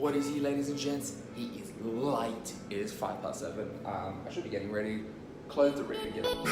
What is he, ladies and gents? He is late. It is 7:05. I should be getting ready. Clothes are ready to get on.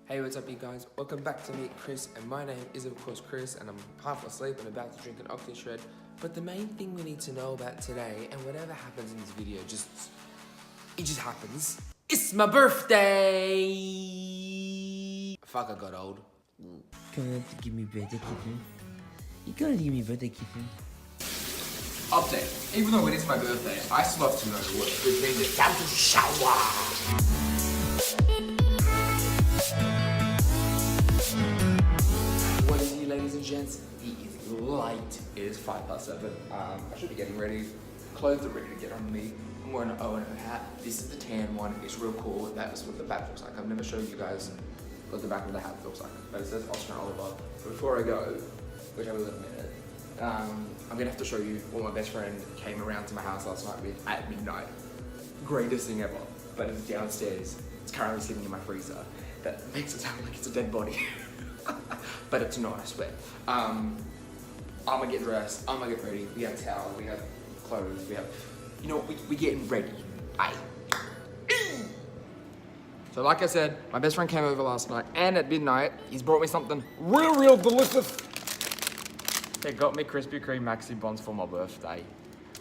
Hey, what's up, you guys? Welcome back to me, Chris, and my name is, of course, Chris, and I'm half asleep and about to drink an Octane Shred. But the main thing we need to know about today, and whatever happens in this video, it just happens. It's my birthday! Fuck, I got old. Gonna have to give me birthday kitten. You gotta give me birthday kitten. Update. Even though it is my birthday, I still have to go to work, which means it's time to shower. What is he, ladies and gents? He is late. It is 7:05. I should be getting ready. Clothes are ready to get on me. I'm wearing an O&O hat. This is the tan one. It's real cool. That's what the back looks like. I've never showed you guys what the back of the hat looks like, but it says Austrian Oliver. Before I go, which I will in a minute, I'm gonna have to show you what my best friend came around to my house last night with at midnight. Greatest thing ever, but it's downstairs. It's currently sitting in my freezer. That makes it sound like it's a dead body, but it's not, I swear. I'm gonna get dressed, I'm gonna get ready. We have towels, we have clothes, we have, you know, we getting ready. Aye. So like I said, my best friend came over last night, and at midnight, he's brought me something real delicious. They got me Krispy Kreme MaxiBons for my birthday.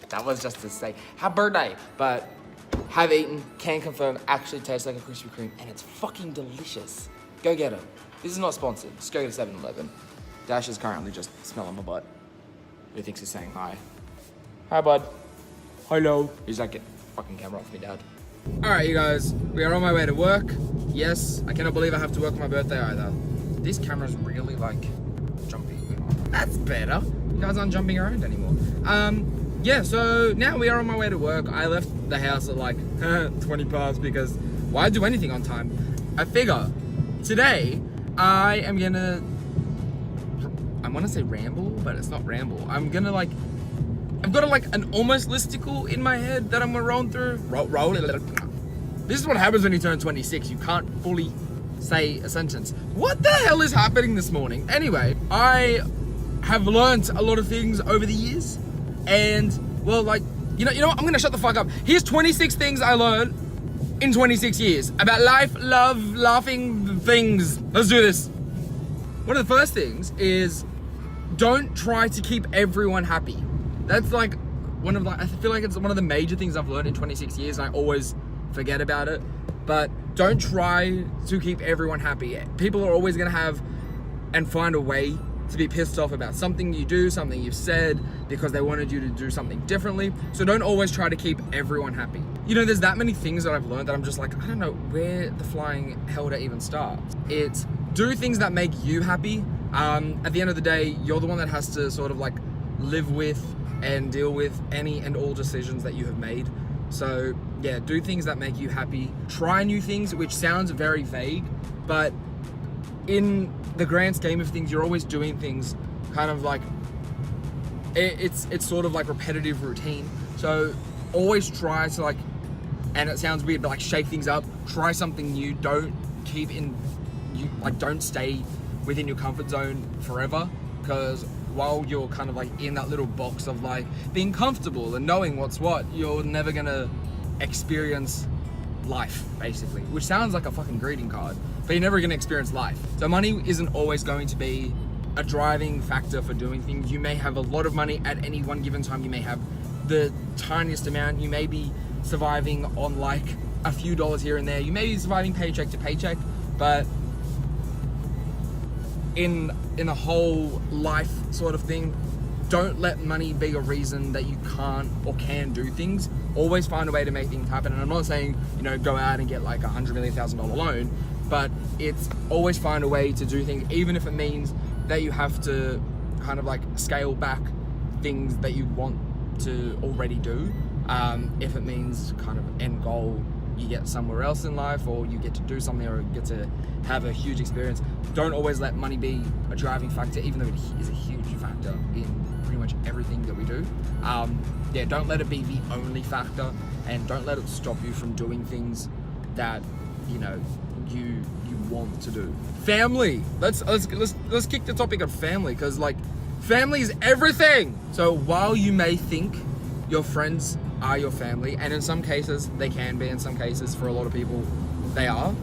That was just to say, happy birthday. But have eaten, can confirm, actually tastes like a Krispy Kreme, and it's fucking delicious. Go get them. This is not sponsored. Just go to 7-Eleven. Dash is currently just smelling my butt. He thinks he's saying hi. Hi, bud. Hello. He's like, get the fucking camera off me, Dad. Alright, you guys, we are on my way to work. Yes, I cannot believe I have to work on my birthday either. This camera's really like jumpy. That's better. You guys aren't jumping around anymore. Yeah, so now we are on my way to work. I left the house at like 20 past because why do anything on time? I figure today I am gonna, I want to say ramble, but it's not ramble. I'm gonna like, I've got an almost listicle in my head that I'm gonna roll through. Roll it. This is what happens when you turn 26. You can't fully say a sentence. What the hell is happening this morning? Anyway, I have learned a lot of things over the years, and well, like, you know what? I'm gonna shut the fuck up. Here's 26 things I learned in 26 years about life, love, laughing things. Let's do this. One of the first things is don't try to keep everyone happy. That's like one of I feel like it's one of the major things I've learned in 26 years, and I always forget about it. But don't try to keep everyone happy. People are always gonna have and find a way to be pissed off about something you do, something you've said, because they wanted you to do something differently. So don't always try to keep everyone happy. You know, there's that many things that I've learned that I'm just like, I don't know where the flying hell to even start. It's do things that make you happy. At the end of the day, you're the one that has to sort of like live with and deal with any and all decisions that you have made. So yeah, do things that make you happy. Try new things, which sounds very vague, but in the grand scheme of things, you're always doing things kind of like, it's sort of like repetitive routine. So always try to like, and it sounds weird, but like shake things up, try something new. Don't keep don't stay within your comfort zone forever, because while you're kind of like in that little box of like being comfortable and knowing what's what, you're never gonna experience life, basically, which sounds like a fucking greeting card, but you're never gonna experience life. So money isn't always going to be a driving factor for doing things. You may have a lot of money at any one given time. You may have the tiniest amount. You may be surviving on like a few dollars here and there. You may be surviving paycheck to paycheck, but in a whole life sort of thing, don't let money be a reason that you can't or can do things. Always find a way to make things happen. And I'm not saying, you know, go out and get like $100 million loan, but it's always find a way to do things, even if it means that you have to kind of like scale back things that you want to already do. If it means kind of end goal, you get somewhere else in life, or you get to do something, or get to have a huge experience. Don't always let money be a driving factor, even though it is a huge factor in pretty much everything that we do. Yeah, don't let it be the only factor, and don't let it stop you from doing things that, you know, you want to do. Family. Let's kick the topic of family, because like family is everything. So while you may think your friends are your family, and in some cases they can be, in some cases for a lot of people they are,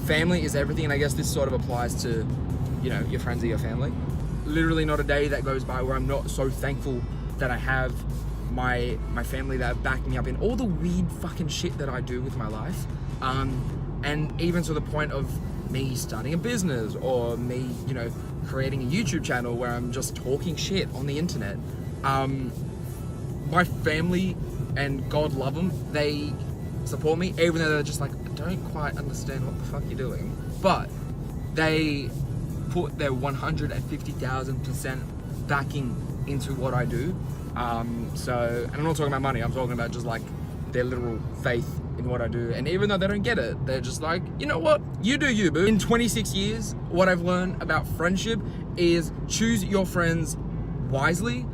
family is everything. And I guess this sort of applies to, you know, your friends are your family. Literally not a day that goes by where I'm not so thankful that I have my family that back me up in all the weird fucking shit that I do with my life. And even to the point of me starting a business, or me, you know, creating a YouTube channel where I'm just talking shit on the internet. My family, and God love them, they support me, even though they're just like, I don't quite understand what the fuck you're doing. But they put their 150,000% backing into what I do. So, and I'm not talking about money, I'm talking about just like their literal faith in what I do. And even though they don't get it, they're just like, you know what, you do you, boo. In 26 years, what I've learned about friendship is choose your friends wisely.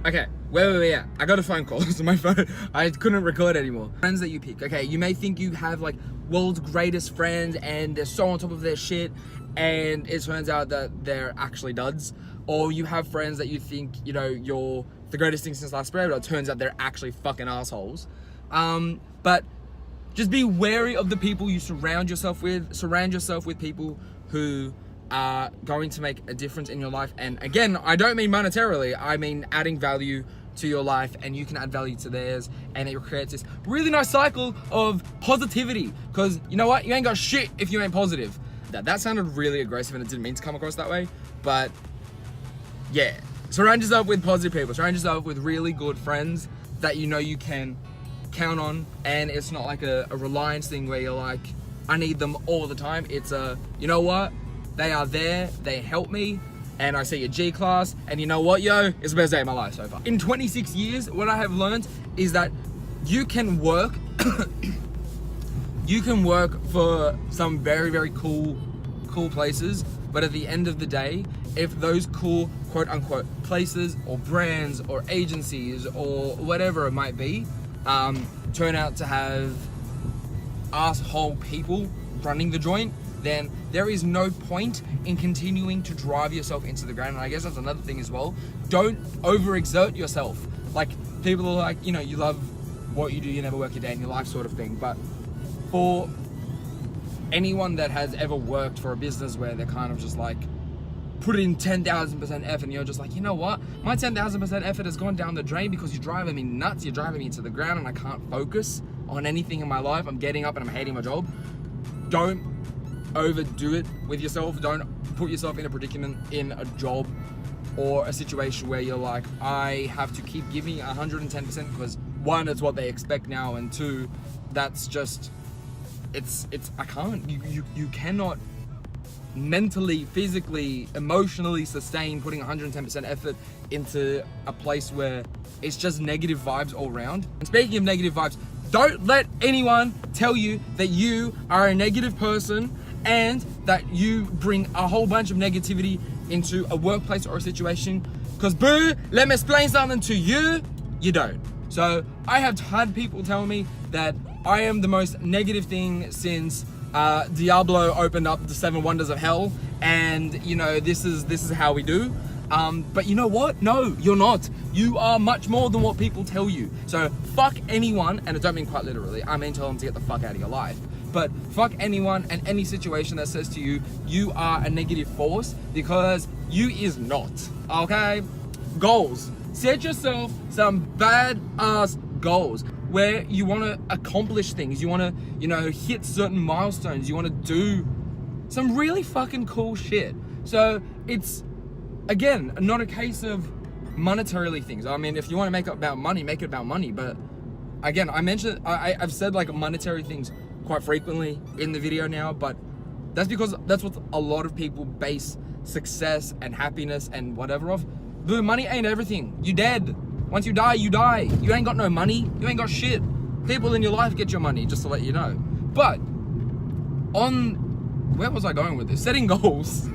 Okay, where were we at? I got a phone call, so my phone, I couldn't record anymore. Friends that you pick. Okay, you may think you have like world's greatest friends and they're so on top of their shit, and it turns out that they're actually duds. Or you have friends that you think, you know, you're the greatest thing since last bread, but it turns out they're actually fucking assholes. But just be wary of the people you surround yourself with. Surround yourself with people who are going to make a difference in your life. And again, I don't mean monetarily, I mean adding value to your life, and you can add value to theirs, and it creates this really nice cycle of positivity. Because you know what? You ain't got shit if you ain't positive. That sounded really aggressive, and it didn't mean to come across that way, but yeah. Surround yourself with positive people. Surround yourself with really good friends that you know you can count on, and it's not like a reliance thing where you're like, I need them all the time. It's a, you know what? They are there, they help me, and I see a G class, and you know what, yo? It's the best day of my life so far. In 26 years, what I have learned is that you can work, you can work for some very, very cool places, but at the end of the day, if those cool quote unquote places or brands or agencies or whatever it might be, turn out to have asshole people running the joint, then there is no point in continuing to drive yourself into the ground. And I guess that's another thing as well. Don't overexert yourself. Like, people are like, you know, you love what you do, you never work a day in your life sort of thing. But for anyone that has ever worked for a business where they're kind of just like, put in 10,000% effort, and you're just like, you know what? My 10,000% effort has gone down the drain because you're driving me nuts. You're driving me to the ground, and I can't focus on anything in my life. I'm getting up and I'm hating my job. Don't overdo it with yourself. Don't put yourself in a predicament in a job or a situation where you're like, I have to keep giving 110% because one, it's what they expect now, and two, that's just, it's I can't. You cannot mentally, physically, emotionally sustain putting 110% effort into a place where it's just negative vibes all around. And speaking of negative vibes, don't let anyone tell you that you are a negative person and that you bring a whole bunch of negativity into a workplace or a situation. Because boo, let me explain something to you, you don't. So I have had people tell me that I am the most negative thing since Diablo opened up the 7 wonders of hell, and you know, this is how we do. But you know what? No, you're not. You are much more than what people tell you. So fuck anyone, and I don't mean quite literally, I mean tell them to get the fuck out of your life. But fuck anyone and any situation that says to you, you are a negative force, because you is not, okay? Goals. Set yourself some badass goals where you want to accomplish things. You want to, you know, hit certain milestones. You want to do some really fucking cool shit. So it's, again, not a case of monetarily things. I mean, if you want to make it about money, make it about money. But again, I've said like monetary things quite frequently in the video now, but that's because that's what a lot of people base success and happiness and whatever of. But money ain't everything. You dead. Once you die, you die. You ain't got no money. You ain't got shit. People in your life get your money, just to let you know. But where was I going with this? Setting goals.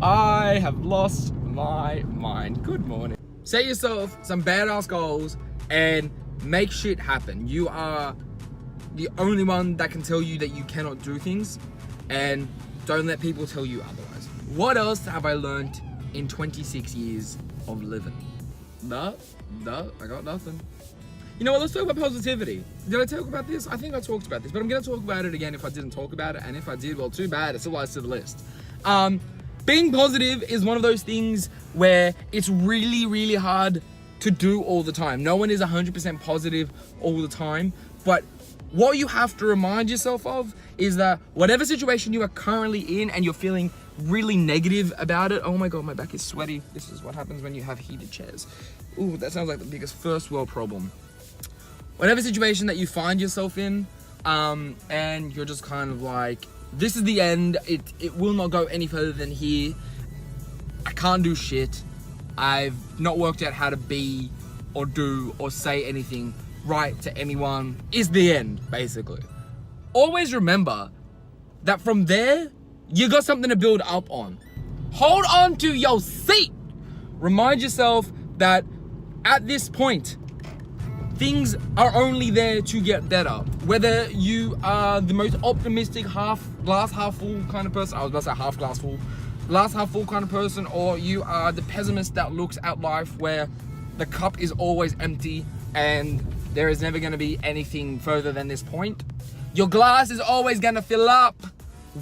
I have lost my mind. Good morning. Set yourself some badass goals and make shit happen. You are the only one that can tell you that you cannot do things, and don't let people tell you otherwise. What else have I learned in 26 years of living? I got nothing. You know what, let's talk about positivity. Did I talk about this? I think I talked about this, but I'm gonna talk about it again if I didn't talk about it, and if I did, well, too bad, it still adds to the list. Being positive is one of those things where it's really, really hard to do all the time. No one is 100% positive all the time, but what you have to remind yourself of is that whatever situation you are currently in and you're feeling really negative about it, oh my God, my back is sweaty. This is what happens when you have heated chairs. Ooh, that sounds like the biggest first world problem. Whatever situation that you find yourself in, and you're just kind of like, this is the end, it will not go any further than here. I can't do shit. I've not worked out how to be or do or say anything right to anyone, is the end, basically. Always remember that from there, you got something to build up on. Hold on to your seat. Remind yourself that at this point, things are only there to get better. Whether you are the most optimistic glass half full kind of person, I was about to say half glass full, glass half full kind of person, or you are the pessimist that looks at life where the cup is always empty and there is never gonna be anything further than this point. Your glass is always gonna fill up.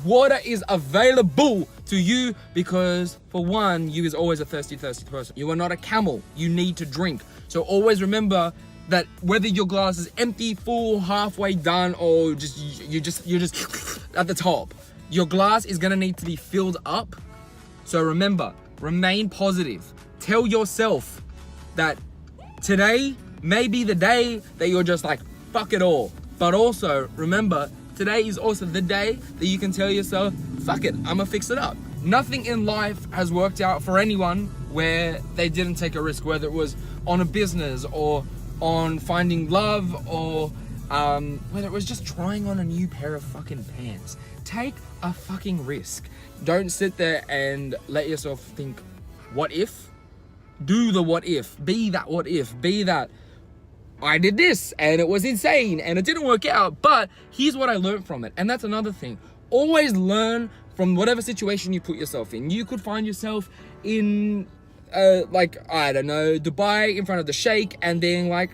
Water is available to you because, for one, you is always a thirsty person. You are not a camel. You need to drink. So always remember that whether your glass is empty, full, halfway done, or you're just at the top, your glass is gonna need to be filled up. So remember, remain positive. Tell yourself that today may be the day that you're just like, fuck it all. But also remember, today is also the day that you can tell yourself, fuck it, I'ma fix it up. Nothing in life has worked out for anyone where they didn't take a risk, whether it was on a business or on finding love or whether it was just trying on a new pair of fucking pants. Take a fucking risk. Don't sit there and let yourself think, what if? Do the what if. Be that what if. Be that, I did this and it was insane and it didn't work out, but here's what I learned from it. And that's another thing. Always learn from whatever situation you put yourself in. You could find yourself in like, I don't know, Dubai in front of the Sheikh and being like,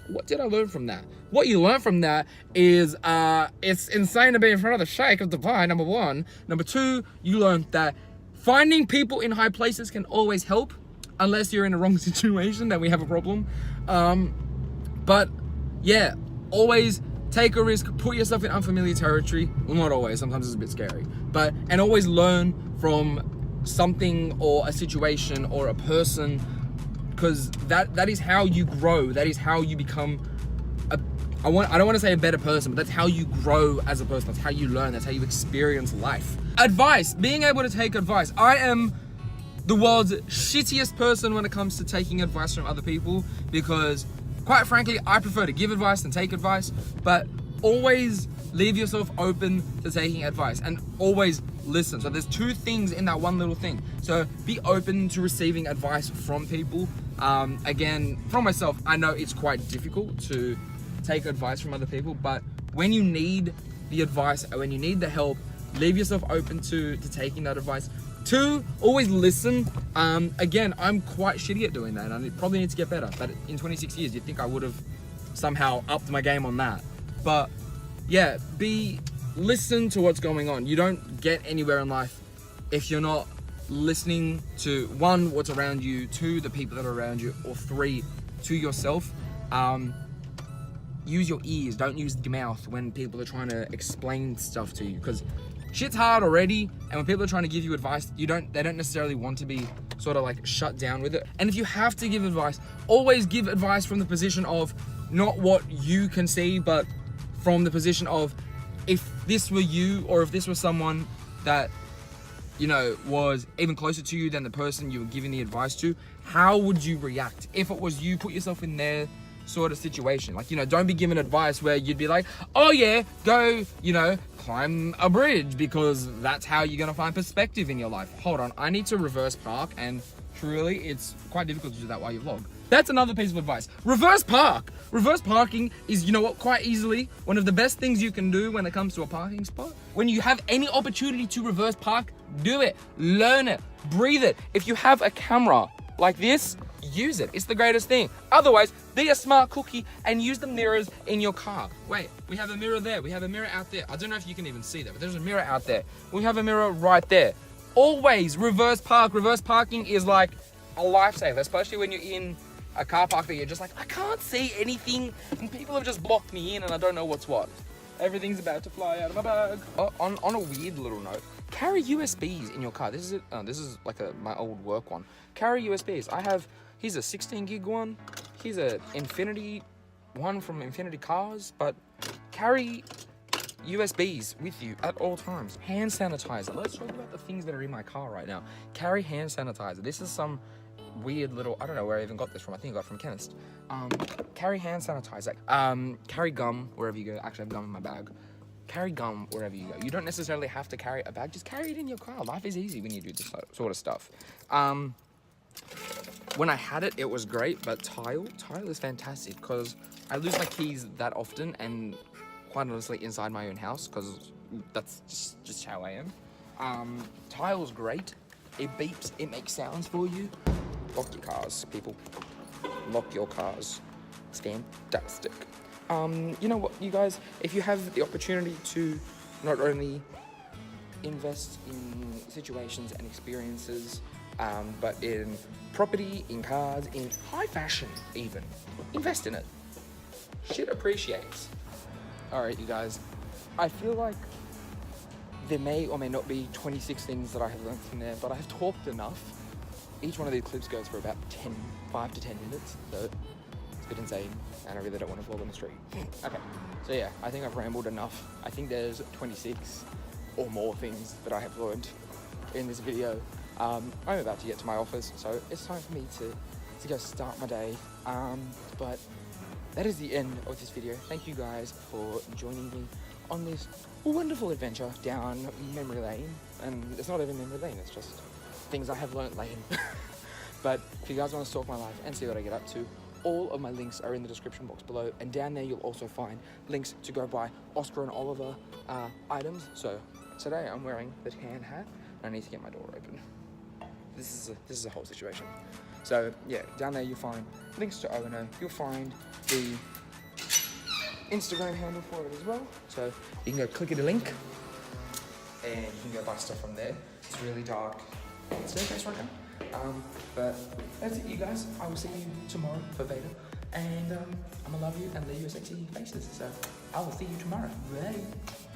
what did I learn from that? What you learn from that is it's insane to be in front of the Sheikh of Dubai, number one. Number two, you learn that finding people in high places can always help, unless you're in a wrong situation, then we have a problem. But yeah, always take a risk, put yourself in unfamiliar territory. Well, not always, sometimes it's a bit scary. And always learn from something or a situation or a person, because that is how you grow. That is how you become I don't want to say a better person, but that's how you grow as a person. That's how you learn. That's how you experience life. Advice, being able to take advice. I am the world's shittiest person when it comes to taking advice from other people, because quite frankly, I prefer to give advice than take advice. But always leave yourself open to taking advice and always listen. So there's two things in that one little thing. So be open to receiving advice from people. Again, from myself, I know it's quite difficult to take advice from other people, but when you need the advice and when you need the help, leave yourself open to taking that advice. Two, always listen. Again, I'm quite shitty at doing that and I probably need to get better, but in 26 years, you'd think I would have somehow upped my game on that. But yeah, listen to what's going on. You don't get anywhere in life if you're not listening to, one, what's around you, two, the people that are around you, or three, to yourself. Use your ears, don't use your mouth when people are trying to explain stuff to you, because shit's hard already, and when people are trying to give you advice, they don't necessarily want to be sort of like shut down with it. And if you have to give advice, always give advice from the position of not what you can see, but from the position of, if this were you, or if this was someone that, you know, was even closer to you than the person you were giving the advice to, how would you react? If it was you, put yourself in their sort of situation. Like, you know, don't be given advice where you'd be like, oh yeah, go, you know, climb a bridge because that's how you're gonna find perspective in your life. Hold on, I need to reverse park, and truly it's quite difficult to do that while you vlog. That's another piece of advice. Reverse park. Reverse parking is, you know what, quite easily one of the best things you can do when it comes to a parking spot. When you have any opportunity to reverse park, do it. Learn it. Breathe it. If you have a camera like this, use it. It's the greatest thing. Otherwise, be a smart cookie and use the mirrors in your car. Wait, we have a mirror there. We have a mirror out there. I don't know if you can even see that, but there's a mirror out there. We have a mirror right there. Always reverse park. Reverse parking is like a lifesaver, especially when you're in a car park that you're just like, I can't see anything and people have just blocked me in and I don't know what's what. Everything's about to fly out of my bag. On a weird little note, carry USBs in your car. This is like my old work one. Carry USBs. Here's a 16 gig one. Here's a Infinity one from Infinity Cars, but carry USBs with you at all times. Hand sanitizer. Let's talk about the things that are in my car right now. Carry hand sanitizer. This is some weird little, I don't know where I even got this from. I think I got it from chemist. Carry hand sanitizer. Carry gum wherever you go. Actually, I have gum in my bag. Carry gum wherever you go. You don't necessarily have to carry a bag. Just carry it in your car. Life is easy when you do this sort of stuff. When I had it, it was great, but Tile is fantastic because I lose my keys that often, and quite honestly inside my own house, because that's just how I am. Tile's great. It beeps, it makes sounds for you. Lock your cars, people. Lock your cars. It's fantastic. You know what, you guys, if you have the opportunity to not only invest in situations and experiences, but in property, in cars, in high fashion even, invest in it. Shit appreciates. All right, you guys, I feel like there may or may not be 26 things that I have learned from there, but I have talked enough. Each one of these clips goes for about 5 to 10 minutes, so it's a bit insane, and I really don't want to vlog on the street. Okay, so yeah, I think I've rambled enough. I think there's 26 or more things that I have learned in this video. I'm about to get to my office, so it's time for me to go start my day. But that is the end of this video. Thank you guys for joining me on this wonderful adventure down memory lane. And it's not even memory lane, it's just things I have learnt lane. But if you guys want to stalk my life and see what I get up to, all of my links are in the description box below, and down there you'll also find links to go buy Oscar and Oliver items. So today I'm wearing the tan hat and I need to get my door open. This is a whole situation. So yeah, down there you'll find links to O&O. You'll find the Instagram handle for it as well. So you can go click it a link and you can go buy stuff from there. It's really dark staircase right now. But that's it, you guys. I will see you tomorrow for Veda. And I'm gonna love you and leave you sexy faces. So I will see you tomorrow. Bye.